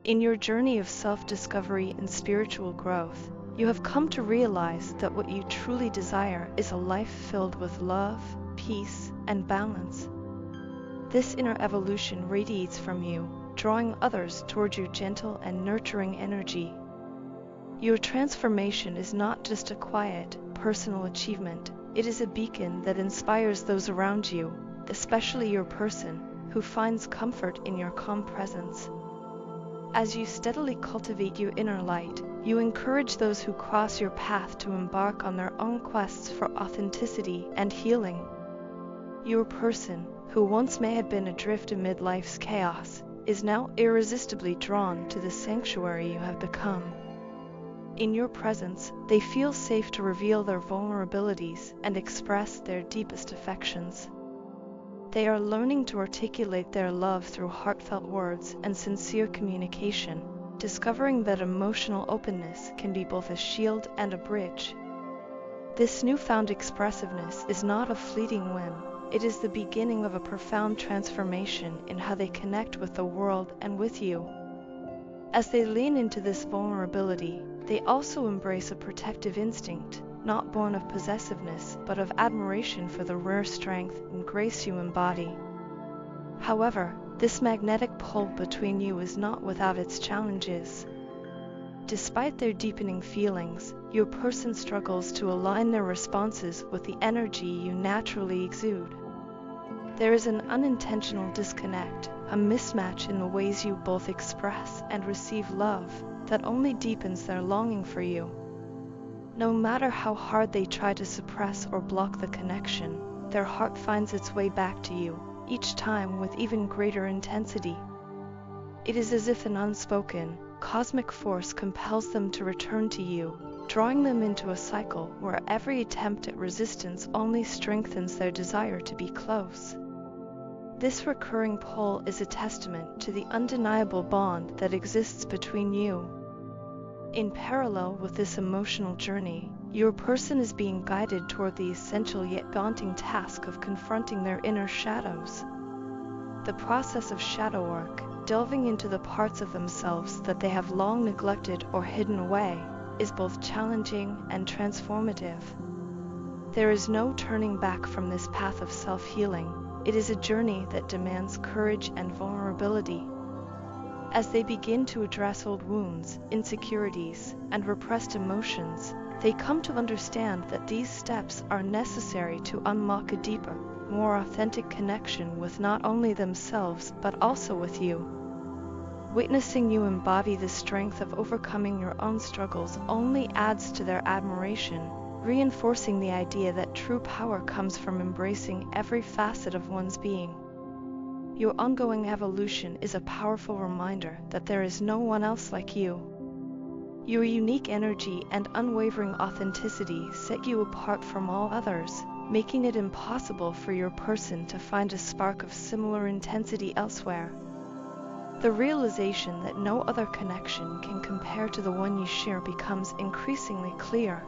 In your journey of self-discovery and spiritual growth, you have come to realize that what you truly desire is a life filled with love, peace, and balance. This inner evolution radiates from you, drawing others towards your gentle and nurturing energy. Your transformation is not just a quiet, personal achievement, it is a beacon that inspires those around you, especially your person, who finds comfort in your calm presence. As you steadily cultivate your inner light, you encourage those who cross your path to embark on their own quests for authenticity and healing. Your person, who once may have been adrift amid life's chaos, is now irresistibly drawn to the sanctuary you have become. In your presence, they feel safe to reveal their vulnerabilities and express their deepest affections. They are learning to articulate their love through heartfelt words and sincere communication, discovering that emotional openness can be both a shield and a bridge. This newfound expressiveness is not a fleeting whim, it is the beginning of a profound transformation in how they connect with the world and with you. As they lean into this vulnerability, they also embrace a protective instinct, not born of possessiveness, but of admiration for the rare strength and grace you embody. However, this magnetic pull between you is not without its challenges. Despite their deepening feelings, your person struggles to align their responses with the energy you naturally exude. There is an unintentional disconnect, a mismatch in the ways you both express and receive love, that only deepens their longing for you. No matter how hard they try to suppress or block the connection, their heart finds its way back to you, each time with even greater intensity. It is as if an unspoken, cosmic force compels them to return to you, drawing them into a cycle where every attempt at resistance only strengthens their desire to be close. This recurring pull is a testament to the undeniable bond that exists between you. In parallel with this emotional journey, your person is being guided toward the essential yet daunting task of confronting their inner shadows. The process of shadow work, delving into the parts of themselves that they have long neglected or hidden away, is both challenging and transformative. There is no turning back from this path of self-healing. It is a journey that demands courage and vulnerability. As they begin to address old wounds, insecurities, and repressed emotions, they come to understand that these steps are necessary to unlock a deeper, more authentic connection with not only themselves but also with you. Witnessing you embody the strength of overcoming your own struggles only adds to their admiration, reinforcing the idea that true power comes from embracing every facet of one's being. Your ongoing evolution is a powerful reminder that there is no one else like you. Your unique energy and unwavering authenticity set you apart from all others, making it impossible for your person to find a spark of similar intensity elsewhere. The realization that no other connection can compare to the one you share becomes increasingly clear.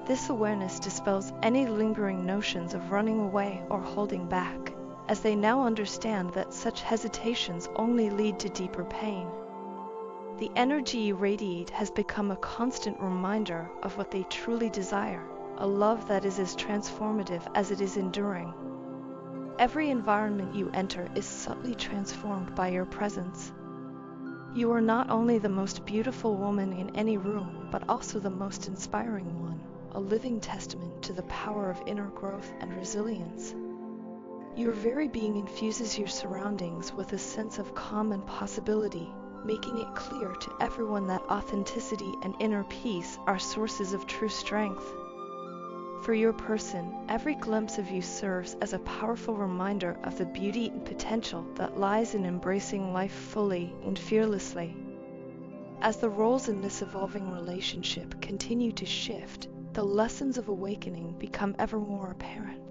This awareness dispels any lingering notions of running away or holding back, as they now understand that such hesitations only lead to deeper pain. The energy you radiate has become a constant reminder of what they truly desire, a love that is as transformative as it is enduring. Every environment you enter is subtly transformed by your presence. You are not only the most beautiful woman in any room, but also the most inspiring one, a living testament to the power of inner growth and resilience. Your very being infuses your surroundings with a sense of calm and possibility, making it clear to everyone that authenticity and inner peace are sources of true strength. For your person, every glimpse of you serves as a powerful reminder of the beauty and potential that lies in embracing life fully and fearlessly. As the roles in this evolving relationship continue to shift, the lessons of awakening become ever more apparent.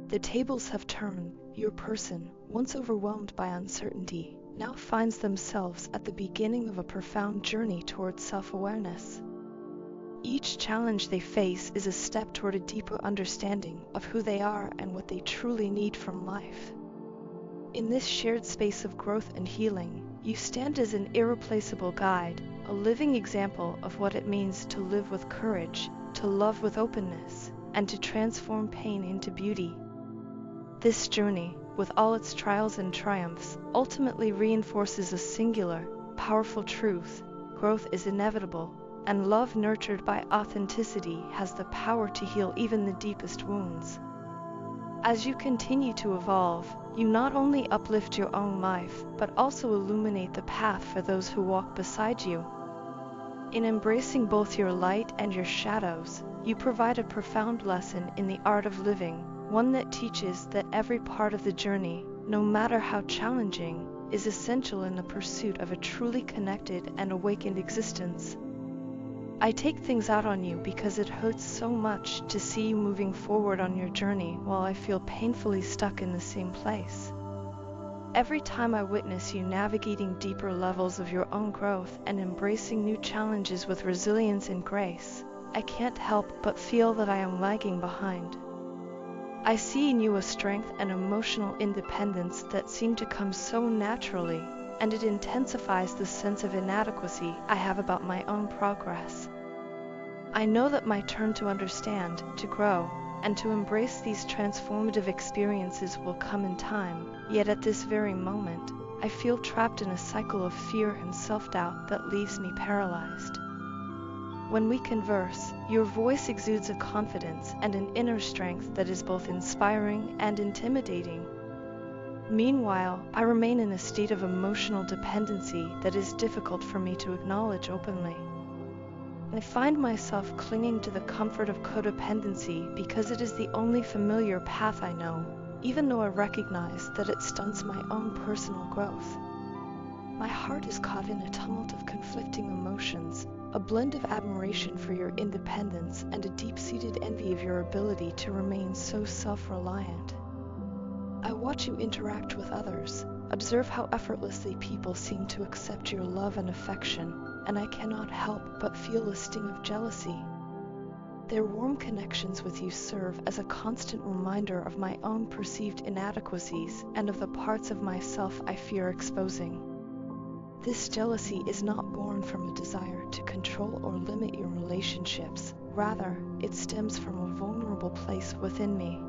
The tables have turned. Your person, once overwhelmed by uncertainty, now finds themselves at the beginning of a profound journey towards self-awareness. Each challenge they face is a step toward a deeper understanding of who they are and what they truly need from life. In this shared space of growth and healing, You stand as an irreplaceable guide, a living example of what it means to live with courage, to love with openness, and to transform pain into beauty. This journey, with all its trials and triumphs, ultimately reinforces a singular, powerful truth: growth is inevitable, and love nurtured by authenticity has the power to heal even the deepest wounds. As you continue to evolve, you not only uplift your own life, but also illuminate the path for those who walk beside you. In embracing both your light and your shadows, you provide a profound lesson in the art of living, one that teaches that every part of the journey, no matter how challenging, is essential in the pursuit of a truly connected and awakened existence. I take things out on you because it hurts so much to see you moving forward on your journey while I feel painfully stuck in the same place. Every time I witness you navigating deeper levels of your own growth and embracing new challenges with resilience and grace, I can't help but feel that I am lagging behind. I see in you a strength and emotional independence that seem to come so naturally, and it intensifies the sense of inadequacy I have about my own progress. I know that my turn to understand, to grow, and to embrace these transformative experiences will come in time, yet at this very moment, I feel trapped in a cycle of fear and self-doubt that leaves me paralyzed. When we converse, your voice exudes a confidence and an inner strength that is both inspiring and intimidating. Meanwhile, I remain in a state of emotional dependency that is difficult for me to acknowledge openly. I find myself clinging to the comfort of codependency because it is the only familiar path I know, even though I recognize that it stunts my own personal growth. My heart is caught in a tumult of conflicting emotions, a blend of admiration for your independence and a deep-seated envy of your ability to remain so self-reliant. I watch you interact with others, observe how effortlessly people seem to accept your love and affection, and I cannot help but feel a sting of jealousy. Their warm connections with you serve as a constant reminder of my own perceived inadequacies and of the parts of myself I fear exposing. This jealousy is not born from a desire to control or limit your relationships. Rather, it stems from a vulnerable place within me.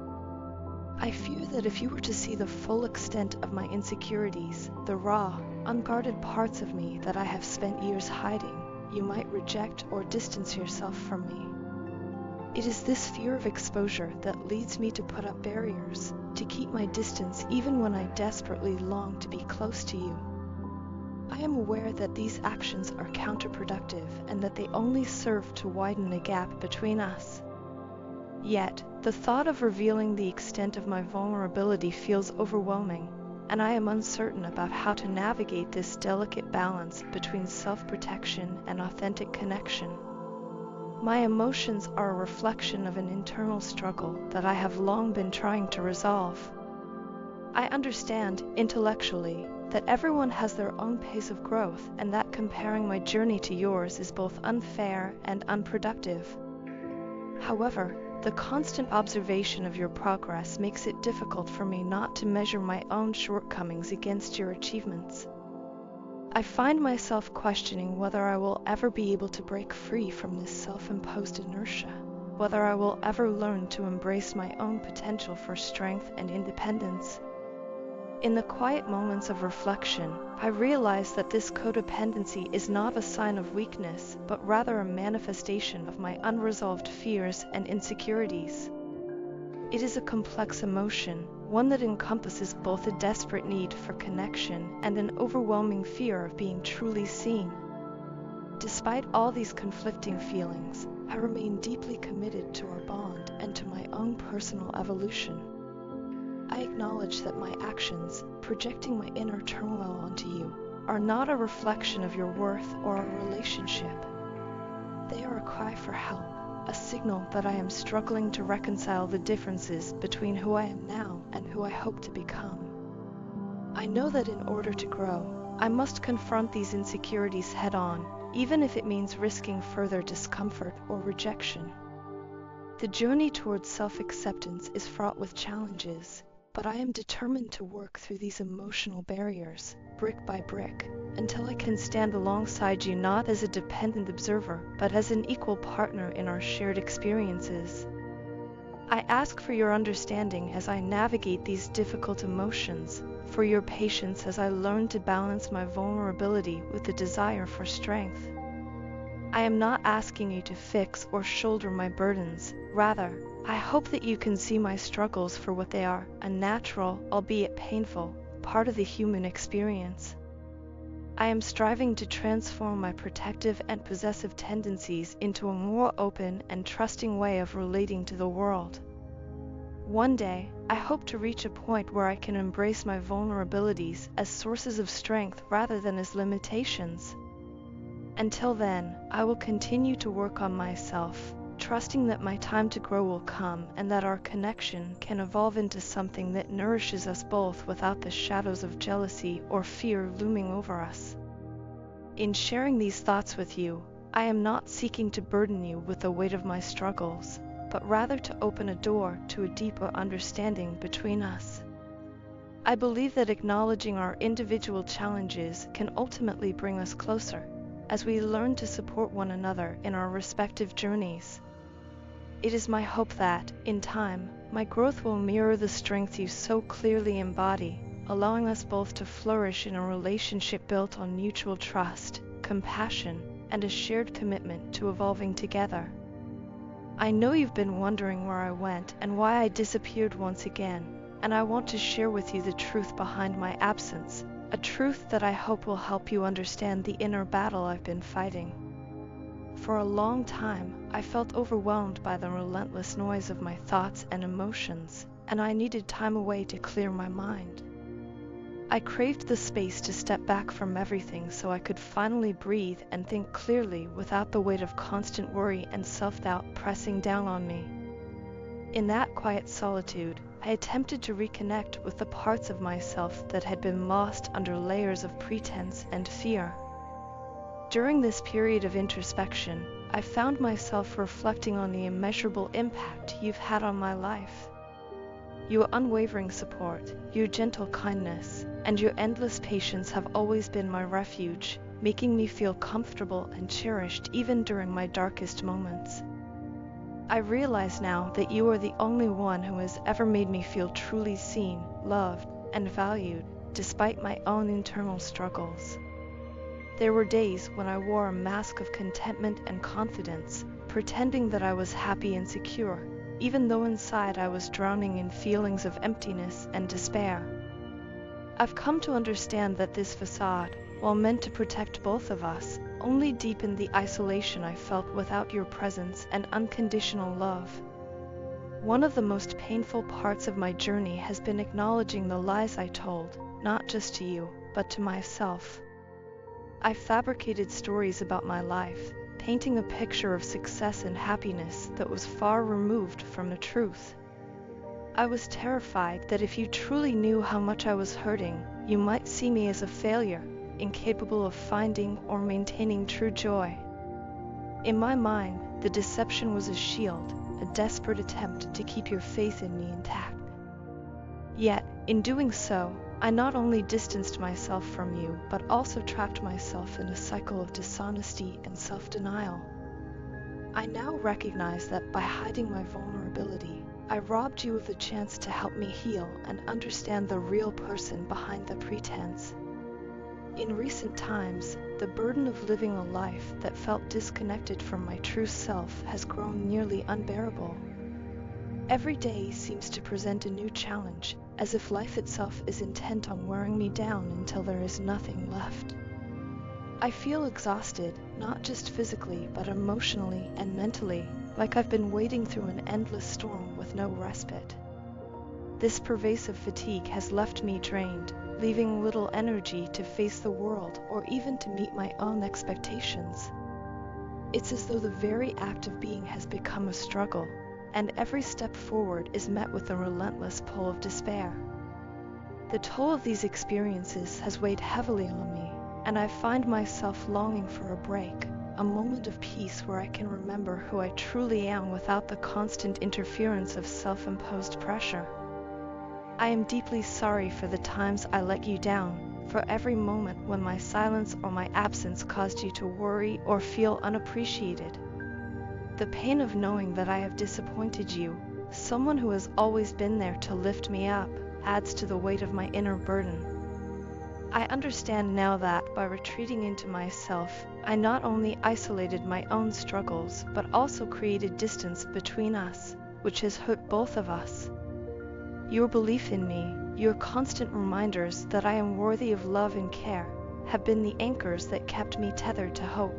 I fear that if you were to see the full extent of my insecurities, the raw, unguarded parts of me that I have spent years hiding, you might reject or distance yourself from me. It is this fear of exposure that leads me to put up barriers, to keep my distance even when I desperately long to be close to you. I am aware that these actions are counterproductive and that they only serve to widen the gap between us. Yet, the thought of revealing the extent of my vulnerability feels overwhelming, and I am uncertain about how to navigate this delicate balance between self-protection and authentic connection. My emotions are a reflection of an internal struggle that I have long been trying to resolve. I understand, intellectually, that everyone has their own pace of growth and that comparing my journey to yours is both unfair and unproductive. However, the constant observation of your progress makes it difficult for me not to measure my own shortcomings against your achievements. I find myself questioning whether I will ever be able to break free from this self-imposed inertia, whether I will ever learn to embrace my own potential for strength and independence. In the quiet moments of reflection, I realize that this codependency is not a sign of weakness, but rather a manifestation of my unresolved fears and insecurities. It is a complex emotion, one that encompasses both a desperate need for connection and an overwhelming fear of being truly seen. Despite all these conflicting feelings, I remain deeply committed to our bond and to my own personal evolution. I acknowledge that my actions, projecting my inner turmoil onto you, are not a reflection of your worth or our relationship. They are a cry for help, a signal that I am struggling to reconcile the differences between who I am now and who I hope to become. I know that in order to grow, I must confront these insecurities head-on, even if it means risking further discomfort or rejection. The journey towards self-acceptance is fraught with challenges, but I am determined to work through these emotional barriers, brick by brick, until I can stand alongside you not as a dependent observer, but as an equal partner in our shared experiences. I ask for your understanding as I navigate these difficult emotions, for your patience as I learn to balance my vulnerability with the desire for strength. I am not asking you to fix or shoulder my burdens. Rather, I hope that you can see my struggles for what they are, a natural, albeit painful, part of the human experience. I am striving to transform my protective and possessive tendencies into a more open and trusting way of relating to the world. One day, I hope to reach a point where I can embrace my vulnerabilities as sources of strength rather than as limitations. Until then, I will continue to work on myself, trusting that my time to grow will come and that our connection can evolve into something that nourishes us both without the shadows of jealousy or fear looming over us. In sharing these thoughts with you, I am not seeking to burden you with the weight of my struggles, but rather to open a door to a deeper understanding between us. I believe that acknowledging our individual challenges can ultimately bring us closer, as we learn to support one another in our respective journeys. It is my hope that, in time, my growth will mirror the strength you so clearly embody, allowing us both to flourish in a relationship built on mutual trust, compassion, and a shared commitment to evolving together. I know you've been wondering where I went and why I disappeared once again, and I want to share with you the truth behind my absence, a truth that I hope will help you understand the inner battle I've been fighting. For a long time, I felt overwhelmed by the relentless noise of my thoughts and emotions, and I needed time away to clear my mind. I craved the space to step back from everything so I could finally breathe and think clearly without the weight of constant worry and self-doubt pressing down on me. In that quiet solitude, I attempted to reconnect with the parts of myself that had been lost under layers of pretense and fear. During this period of introspection, I found myself reflecting on the immeasurable impact you've had on my life. Your unwavering support, your gentle kindness, and your endless patience have always been my refuge, making me feel comfortable and cherished even during my darkest moments. I realize now that you are the only one who has ever made me feel truly seen, loved, and valued, despite my own internal struggles. There were days when I wore a mask of contentment and confidence, pretending that I was happy and secure, even though inside I was drowning in feelings of emptiness and despair. I've come to understand that this facade, while meant to protect both of us, only deepened the isolation I felt without your presence and unconditional love. One of the most painful parts of my journey has been acknowledging the lies I told, not just to you, but to myself. I fabricated stories about my life, painting a picture of success and happiness that was far removed from the truth. I was terrified that if you truly knew how much I was hurting, you might see me as a failure, incapable of finding or maintaining true joy. In my mind, the deception was a shield, a desperate attempt to keep your faith in me intact. Yet, in doing so, I not only distanced myself from you, but also trapped myself in a cycle of dishonesty and self-denial. I now recognize that by hiding my vulnerability, I robbed you of the chance to help me heal and understand the real person behind the pretense. In recent times, the burden of living a life that felt disconnected from my true self has grown nearly unbearable. Every day seems to present a new challenge, as if life itself is intent on wearing me down until there is nothing left. I feel exhausted, not just physically, but emotionally and mentally, like I've been wading through an endless storm with no respite. This pervasive fatigue has left me drained, leaving little energy to face the world or even to meet my own expectations. It's as though the very act of being has become a struggle, and every step forward is met with a relentless pull of despair. The toll of these experiences has weighed heavily on me, and I find myself longing for a break, a moment of peace where I can remember who I truly am without the constant interference of self-imposed pressure. I am deeply sorry for the times I let you down, for every moment when my silence or my absence caused you to worry or feel unappreciated. The pain of knowing that I have disappointed you, someone who has always been there to lift me up, adds to the weight of my inner burden. I understand now that, by retreating into myself, I not only isolated my own struggles, but also created distance between us, which has hurt both of us. Your belief in me, your constant reminders that I am worthy of love and care, have been the anchors that kept me tethered to hope.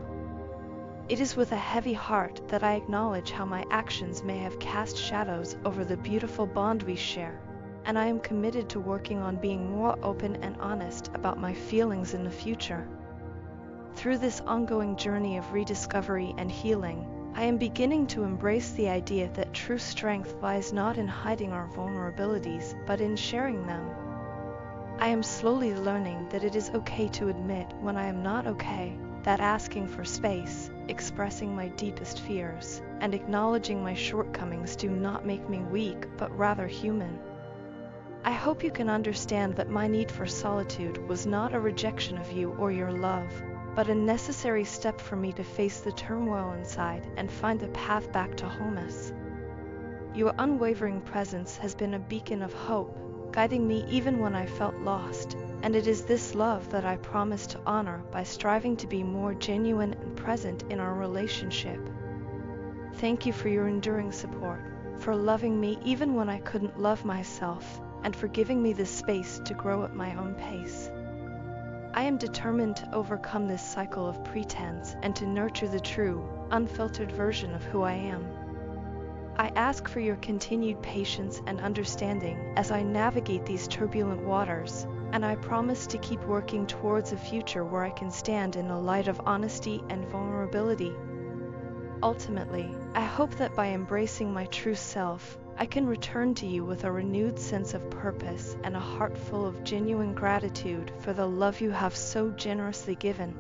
It is with a heavy heart that I acknowledge how my actions may have cast shadows over the beautiful bond we share, and I am committed to working on being more open and honest about my feelings in the future. Through this ongoing journey of rediscovery and healing, I am beginning to embrace the idea that true strength lies not in hiding our vulnerabilities, but in sharing them. I am slowly learning that it is okay to admit when I am not okay, that asking for space, expressing my deepest fears, and acknowledging my shortcomings do not make me weak, but rather human. I hope you can understand that my need for solitude was not a rejection of you or your love, but a necessary step for me to face the turmoil inside and find a path back to wholeness. Your unwavering presence has been a beacon of hope, guiding me even when I felt lost, and it is this love that I promise to honor by striving to be more genuine and present in our relationship. Thank you for your enduring support, for loving me even when I couldn't love myself, and for giving me the space to grow at my own pace. I am determined to overcome this cycle of pretense and to nurture the true, unfiltered version of who I am. I ask for your continued patience and understanding as I navigate these turbulent waters, and I promise to keep working towards a future where I can stand in the light of honesty and vulnerability. Ultimately, I hope that by embracing my true self, I can return to you with a renewed sense of purpose and a heart full of genuine gratitude for the love you have so generously given.